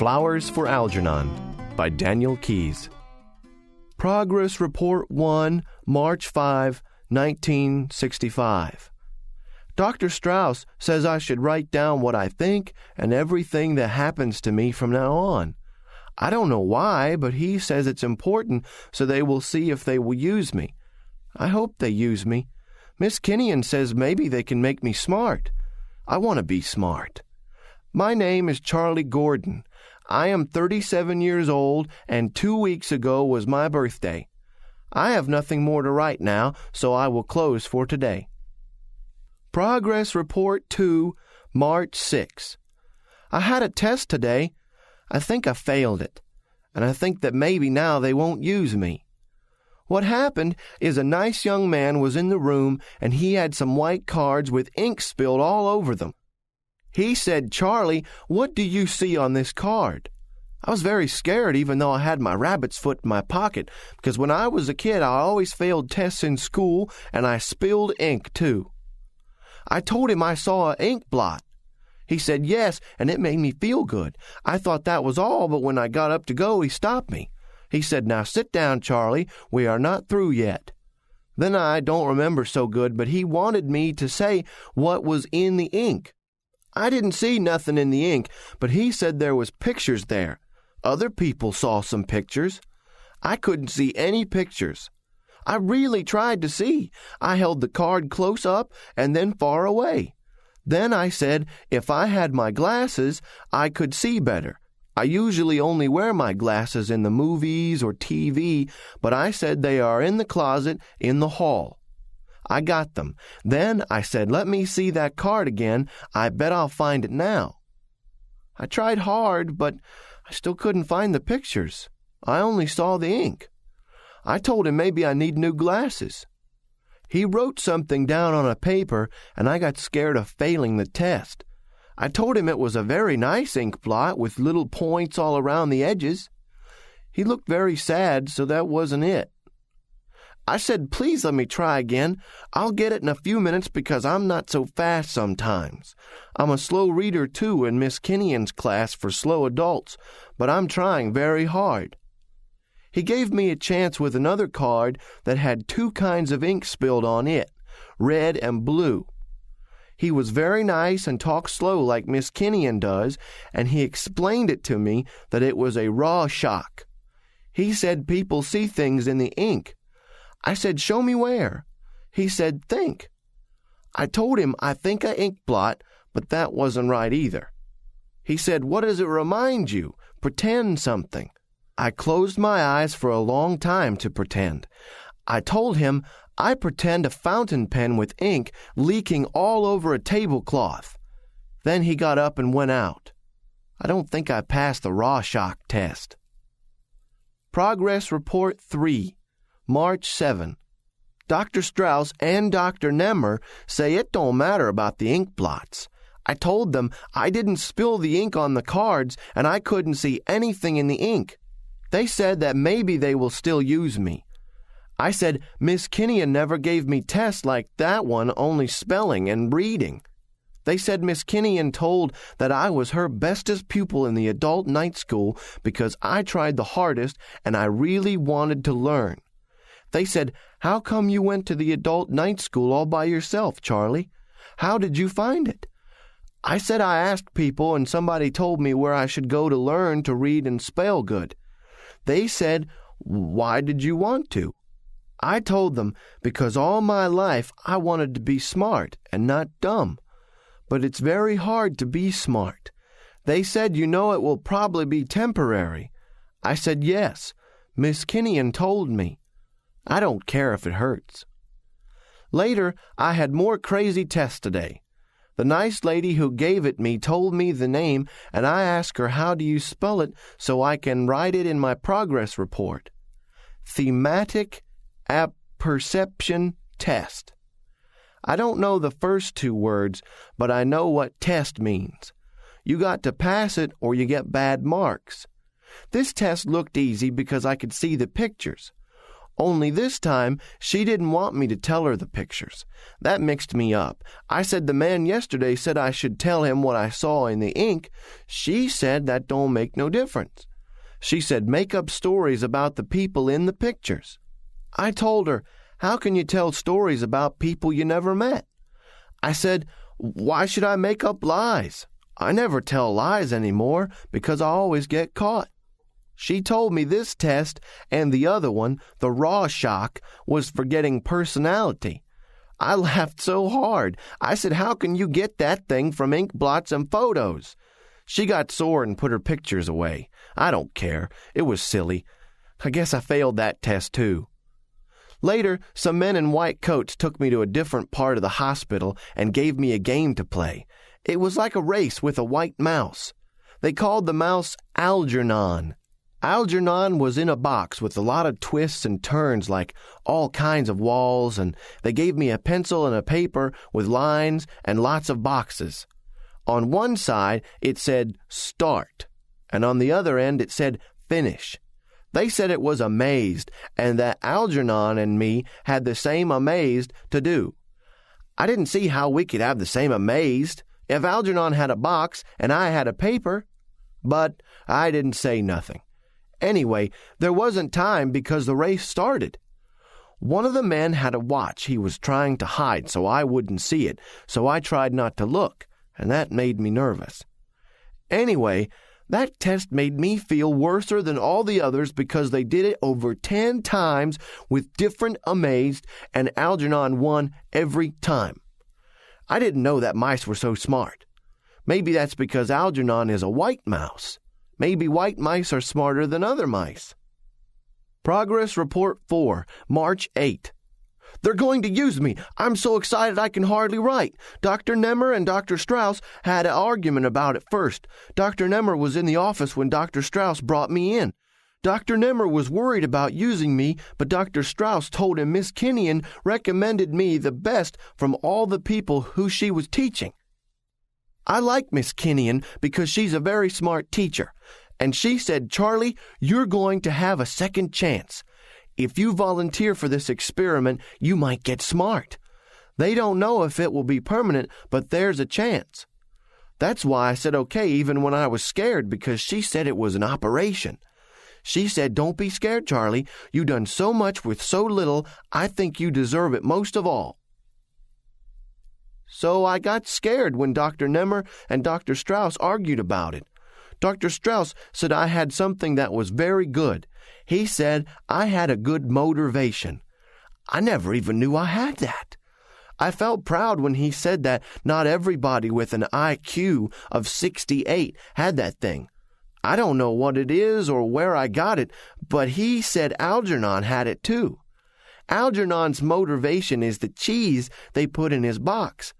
Flowers for Algernon by Daniel Keyes. Progress Report 1, March 5, 1965. Dr. Strauss says I should write down what I think and everything that happens to me from now on. I don't know why, but he says it's important so they will see if they will use me. I hope they use me. Miss Kinnian says maybe they can make me smart. I want to be smart. My name is Charlie Gordon. I am 37 years old, and 2 weeks ago was my birthday. I have nothing more to write now, so I will close for today. Progress Report 2, March 6. I had a test today. I think I failed it, and I think that maybe now they won't use me. What happened is a nice young man was in the room, and he had some white cards with ink spilled all over them. He said, "Charlie, what do you see on this card?" I was very scared even though I had my rabbit's foot in my pocket, because when I was a kid I always failed tests in school, and I spilled ink too. I told him I saw an ink blot. He said yes, and it made me feel good. I thought that was all, but when I got up to go, he stopped me. He said, "Now sit down, Charlie. We are not through yet." Then I don't remember so good, but he wanted me to say what was in the ink. I didn't see nothing in the ink, but he said there was pictures there. Other people saw some pictures. I couldn't see any pictures. I really tried to see. I held the card close up and then far away. Then I said if I had my glasses, I could see better. I usually only wear my glasses in the movies or TV, but I said they are in the closet in the hall. I got them. Then I said, "Let me see that card again. I bet I'll find it now." I tried hard, but I still couldn't find the pictures. I only saw the ink. I told him maybe I need new glasses. He wrote something down on a paper, and I got scared of failing the test. I told him it was a very nice ink blot with little points all around the edges. He looked very sad, so that wasn't it. I said, "Please let me try again. I'll get it in a few minutes because I'm not so fast sometimes. I'm a slow reader, too, in Miss Kinnian's class for slow adults, but I'm trying very hard." He gave me a chance with another card that had 2 kinds of ink spilled on it, red and blue. He was very nice and talked slow like Miss Kinnian does, and he explained it to me that it was a raw shock. He said people see things in the ink. I said, "Show me where." He said, "Think." I told him I think a ink blot, but that wasn't right either. He said, "What does it remind you? Pretend something." I closed my eyes for a long time to pretend. I told him, "I pretend a fountain pen with ink leaking all over a tablecloth." Then he got up and went out. I don't think I passed the raw shock test. Progress Report 3, March 7. Dr. Strauss and Dr. Nemmer say it don't matter about the ink blots. I told them I didn't spill the ink on the cards and I couldn't see anything in the ink. They said that maybe they will still use me. I said Miss Kinnian never gave me tests like that one, only spelling and reading. They said Miss Kinnian told that I was her bestest pupil in the adult night school because I tried the hardest and I really wanted to learn. They said, "How come you went to the adult night school all by yourself, Charlie? How did you find it?" I said I asked people and somebody told me where I should go to learn to read and spell good. They said, "Why did you want to?" I told them because all my life I wanted to be smart and not dumb. But it's very hard to be smart. They said, "You know it will probably be temporary." I said yes. Miss Kinnian told me. I don't care if it hurts. Later, I had more crazy tests today. The nice lady who gave it me told me the name, and I asked her how do you spell it so I can write it in my progress report. Thematic Apperception Test. I don't know the first 2 words, but I know what test means. You got to pass it or you get bad marks. This test looked easy because I could see the pictures. Only this time, she didn't want me to tell her the pictures. That mixed me up. I said the man yesterday said I should tell him what I saw in the ink. She said that don't make no difference. She said make up stories about the people in the pictures. I told her, how can you tell stories about people you never met? I said, why should I make up lies? I never tell lies anymore because I always get caught. She told me this test and the other one, the raw shock, was for getting personality. I laughed so hard. I said, how can you get that thing from ink blots and photos? She got sore and put her pictures away. I don't care. It was silly. I guess I failed that test too. Later, some men in white coats took me to a different part of the hospital and gave me a game to play. It was like a race with a white mouse. They called the mouse Algernon. Algernon was in a box with a lot of twists and turns like all kinds of walls, and they gave me a pencil and a paper with lines and lots of boxes. On one side, it said start, and on the other end, it said finish. They said it was amazed, and that Algernon and me had the same amazed to do. I didn't see how we could have the same amazed if Algernon had a box and I had a paper, but I didn't say nothing. Anyway, there wasn't time because the race started. One of the men had a watch he was trying to hide so I wouldn't see it, so I tried not to look, and that made me nervous. Anyway, that test made me feel worser than all the others because they did it over 10 times with different amazed, and Algernon won every time. I didn't know that mice were so smart. Maybe that's because Algernon is a white mouse. Maybe white mice are smarter than other mice. Progress Report 4, March 8. They're going to use me. I'm so excited I can hardly write. Dr. Nemmer and Dr. Strauss had an argument about it first. Dr. Nemmer was in the office when Dr. Strauss brought me in. Dr. Nemmer was worried about using me, but Dr. Strauss told him Miss Kinnian recommended me the best from all the people who she was teaching. I like Miss Kinnian because she's a very smart teacher, and she said, Charlie, you're going to have a second chance. If you volunteer for this experiment, you might get smart. They don't know if it will be permanent, but there's a chance. That's why I said okay even when I was scared, because she said it was an operation. She said, don't be scared, Charlie. You done so much with so little, I think you deserve it most of all. So I got scared when Dr. Nemmer and Dr. Strauss argued about it. Dr. Strauss said I had something that was very good. He said I had a good motivation. I never even knew I had that. I felt proud when he said that not everybody with an IQ of 68 had that thing. I don't know what it is or where I got it, but he said Algernon had it too. Algernon's motivation is the cheese they put in his box.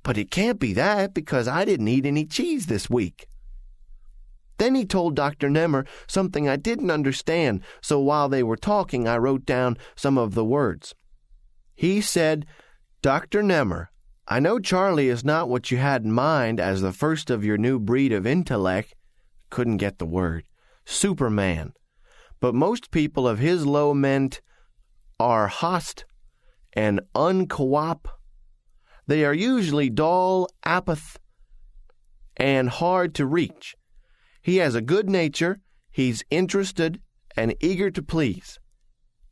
But it can't be that because I didn't eat any cheese this week. Then he told Dr. Nemmer something I didn't understand, so while they were talking, I wrote down some of the words. He said, Dr. Nemmer, I know Charlie is not what you had in mind as the first of your new breed of intellect, couldn't get the word, Superman, but most people of his low ment are host and uncoop. They are usually dull, apath, and hard to reach. He has a good nature, he's interested, and eager to please.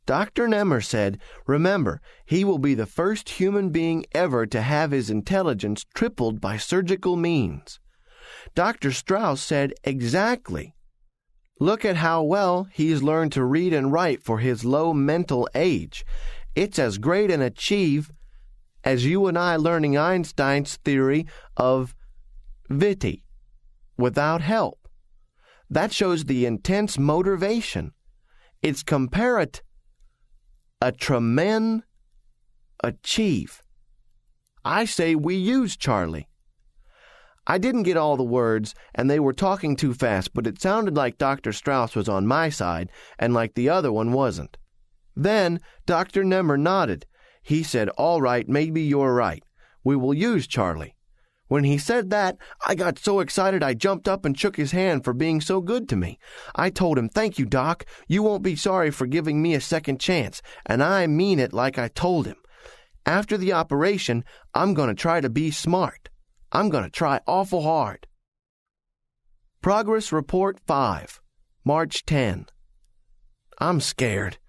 Dr. Nemmer said, remember, he will be the first human being ever to have his intelligence tripled by surgical means. Dr. Strauss said, exactly. Look at how well he's learned to read and write for his low mental age. It's as great an achieve as you and I learning Einstein's theory of viti without help. That shows the intense motivation. It's comparate a tremend achieve. I say we use Charlie. I didn't get all the words, and they were talking too fast, but it sounded like Dr. Strauss was on my side, and like the other one wasn't. Then Dr. Nemmer nodded. He said, all right, maybe you're right. We will use Charlie. When he said that, I got so excited I jumped up and shook his hand for being so good to me. I told him, "Thank you, Doc. You won't be sorry for giving me a second chance," and I mean it like I told him. After the operation, I'm going to try to be smart. I'm going to try awful hard. Progress Report 5, March 10. I'm scared.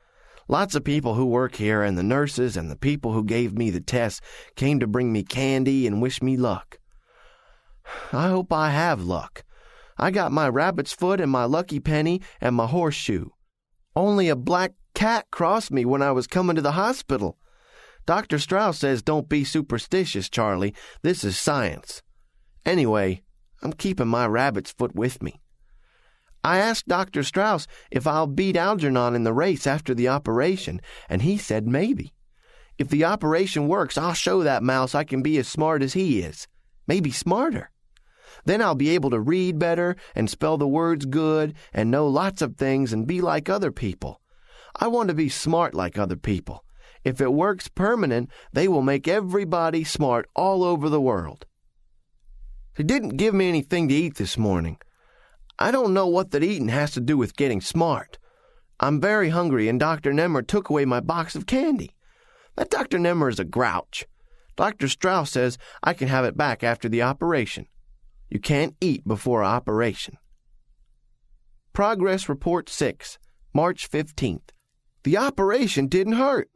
Lots of people who work here and the nurses and the people who gave me the tests came to bring me candy and wish me luck. I hope I have luck. I got my rabbit's foot and my lucky penny and my horseshoe. Only a black cat crossed me when I was coming to the hospital. Dr. Strauss says don't be superstitious, Charlie. This is science. Anyway, I'm keeping my rabbit's foot with me. I asked Dr. Strauss if I'll beat Algernon in the race after the operation, and he said maybe. If the operation works, I'll show that mouse I can be as smart as he is. Maybe smarter. Then I'll be able to read better and spell the words good and know lots of things and be like other people. I want to be smart like other people. If it works permanent, they will make everybody smart all over the world. They didn't give me anything to eat this morning. I don't know what that eating has to do with getting smart. I'm very hungry, and Dr. Nemmer took away my box of candy. That Dr. Nemmer is a grouch. Dr. Strauss says I can have it back after the operation. You can't eat before an operation. Progress Report 6, March 15th. The operation didn't hurt.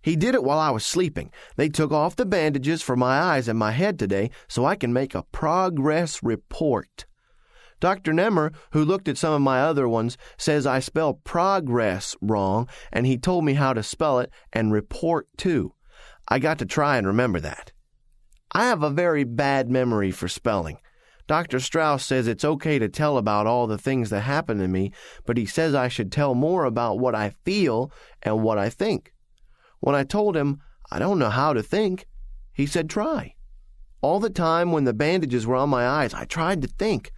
He did it while I was sleeping. They took off the bandages for my eyes and my head today so I can make a progress report. Dr. Nemmer, who looked at some of my other ones, says I spell progress wrong, and he told me how to spell it and report too. I got to try and remember that. I have a very bad memory for spelling. Dr. Strauss says it's okay to tell about all the things that happen to me, but he says I should tell more about what I feel and what I think. When I told him I don't know how to think, he said try. All the time when the bandages were on my eyes, I tried to think.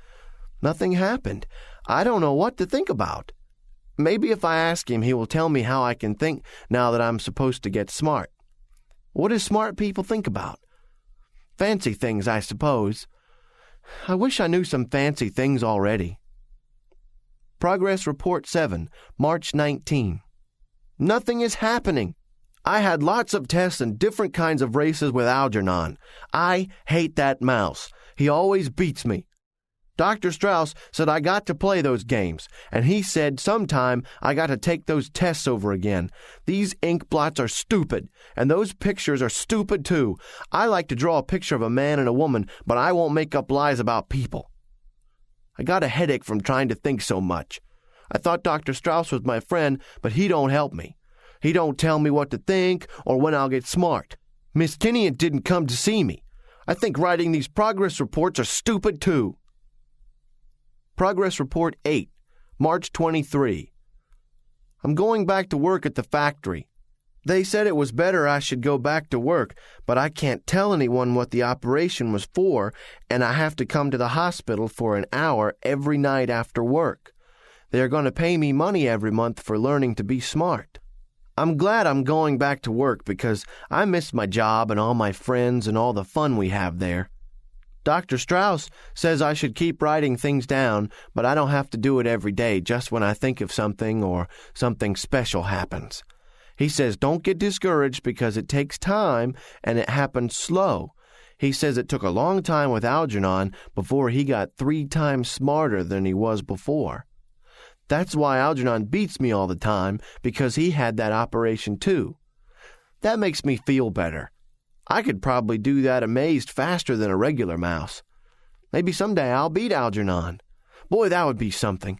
Nothing happened. I don't know what to think about. Maybe if I ask him, he will tell me how I can think now that I'm supposed to get smart. What do smart people think about? Fancy things, I suppose. I wish I knew some fancy things already. Progress Report 7, March 19. Nothing is happening. I had lots of tests and different kinds of races with Algernon. I hate that mouse. He always beats me. Dr. Strauss said I got to play those games, and he said sometime I got to take those tests over again. These ink blots are stupid, and those pictures are stupid too. I like to draw a picture of a man and a woman, but I won't make up lies about people. I got a headache from trying to think so much. I thought Dr. Strauss was my friend, but he don't help me. He don't tell me what to think or when I'll get smart. Miss Tinian didn't come to see me. I think writing these progress reports are stupid too. Progress Report 8, March 23. I'm going back to work at the factory. They said it was better I should go back to work, but I can't tell anyone what the operation was for, and I have to come to the hospital for an hour every night after work. They are going to pay me money every month for learning to be smart. I'm glad I'm going back to work because I miss my job and all my friends and all the fun we have there. Dr. Strauss says I should keep writing things down, but I don't have to do it every day just when I think of something or something special happens. He says don't get discouraged because it takes time and it happens slow. He says it took a long time with Algernon before he got 3 times smarter than he was before. That's why Algernon beats me all the time, because he had that operation too. That makes me feel better. I could probably do that amazed faster than a regular mouse. Maybe someday I'll beat Algernon. Boy, that would be something.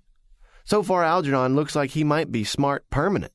So far, Algernon looks like he might be smart permanent.